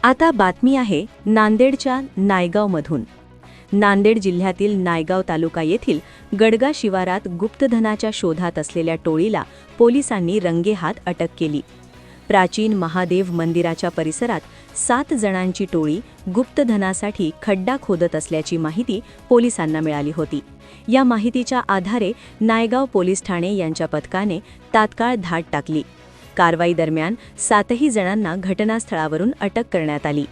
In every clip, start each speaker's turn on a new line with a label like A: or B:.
A: आता बातमी आहे नांदेडच्या नायगावमधून। नांदेड जिल्ह्यातील नायगाव तालुका येथील गडगा शिवारात गुप्तधनाच्या शोधात असलेल्या टोळीला पोलिसांनी रंगेहात अटक केली। प्राचीन महादेव मंदिराच्या परिसरात 7 जणांची टोळी गुप्तधनासाठी खड्डा खोदत असल्याची माहिती पोलिसांना मिळाली होती। या माहितीच्या आधारे नायगाव पोलीस ठाणे यांच्या पथकाने तात्काळ धाड टाकली। कारवाई दरम्यान 7ही जणांना घटनास्थळावरून अटक करण्यात आली।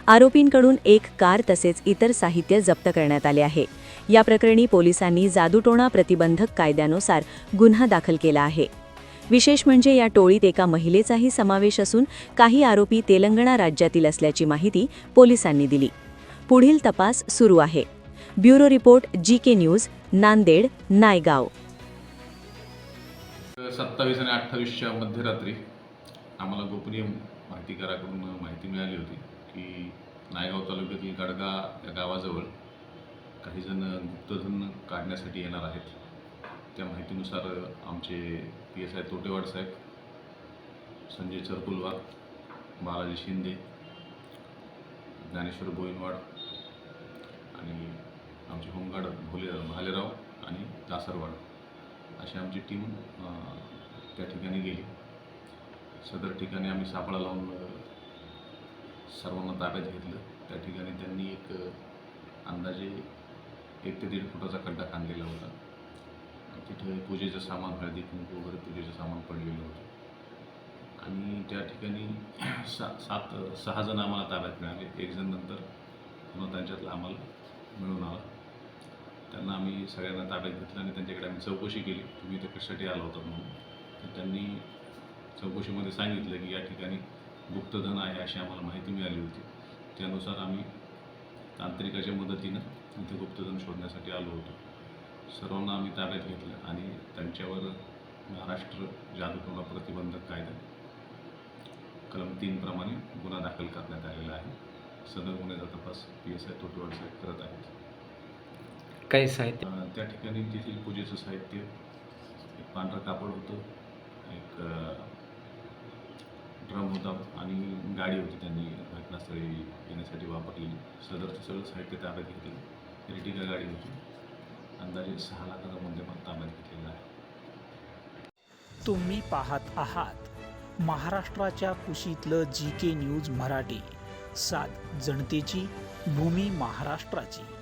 A: आरोपींकडून एक कार तसेच इतर साहित्य जप्त करण्यात आले आहे। या प्रकरणी पोलिसांनी जादूटोणा प्रतिबंधक कायद्यानुसार गुन्हा दाखल केला आहे। विशेष म्हणजे या टोळीत एका महिलेचाही समावेश असून काही आरोपी तेलंगणा राज्यातील असल्याची माहिती पोलिसांनी दिली। पुढील तपास सुरू आहे। Bureau report GK news, Nanded, Naigaon.
B: 27 आणि 28च्या मध्यरात्री आम्हाला गोपनीय माहितीकाराकडून माहिती मिळाली होती की नायगाव तालुक्यातील गडगा या गावाजवळ काही जण गुप्तधन काढण्यासाठी येणार आहेत। त्या माहितीनुसार आमचे PSI तोटेवाड साहेब, संजय चरकुलवार, बालाजी शिंदे, ज्ञानेश्वर बोईनवाड आणि आमचे होमगार्ड भालेराव आणि दासरवाड अशी आमची टीम त्या ठिकाणी गेली। सदर ठिकाणी आम्ही सापळा लावून सर्वांना ताब्यात घेतलं। त्या ठिकाणी त्यांनी एक अंदाजे 1 ते 1.5 फुटाचा खड्डा खांदलेला होता। तिथे पूजेचं सामान, हळदी कुंकू वगैरे पूजेचं सामान पडलेलं होतं आणि त्या ठिकाणी 6 जण आम्हाला ताब्यात मिळाले। 1 जण नंतर पुन्हा त्यांच्यातला आम्हाला मिळून आला। त्यांना आम्ही सगळ्यांना ताब्यात घेतलं आणि त्यांच्याकडे आम्ही चौकशी केली, तुम्ही इथे कशासाठी आला होता म्हणून। तर त्यांनी चौकशीमध्ये सांगितलं की या ठिकाणी गुप्तधन आहे अशी आम्हाला माहिती मिळाली होती। त्यानुसार आम्ही तांत्रिकाच्या मदतीनं इथे गुप्तधन शोधण्यासाठी आलो होतो। सर्वांना आम्ही ताब्यात घेतलं आणि त्यांच्यावर महाराष्ट्र जादूटोणा प्रतिबंधक कायदा कलम 3 प्रमाणे गुन्हा दाखल करण्यात आलेला आहे। सदर गुन्ह्याचा तपास PSI तोटेवाड साहेब करत आहेत।
C: काही साहित्य
B: त्या ठिकाणी तेथील पूजेचं साहित्य, एक पांढरं कापड होतं, एक ड्रम होता आणि गाडी होती त्यांनी घटनास्थळी येण्यासाठी वापरलेली। सदरचं सगळं साहित्य ताब्यात घेतलं। एर्टिगा गाडी होती। अंदाजे 6 लाखाचा मुद्देमाल ताब्यात घेतलेला आहे।
D: तुम्ही पाहत आहात महाराष्ट्राच्या कुशीतलं GK न्यूज मराठी, सात जनतेची, भूमी महाराष्ट्राची।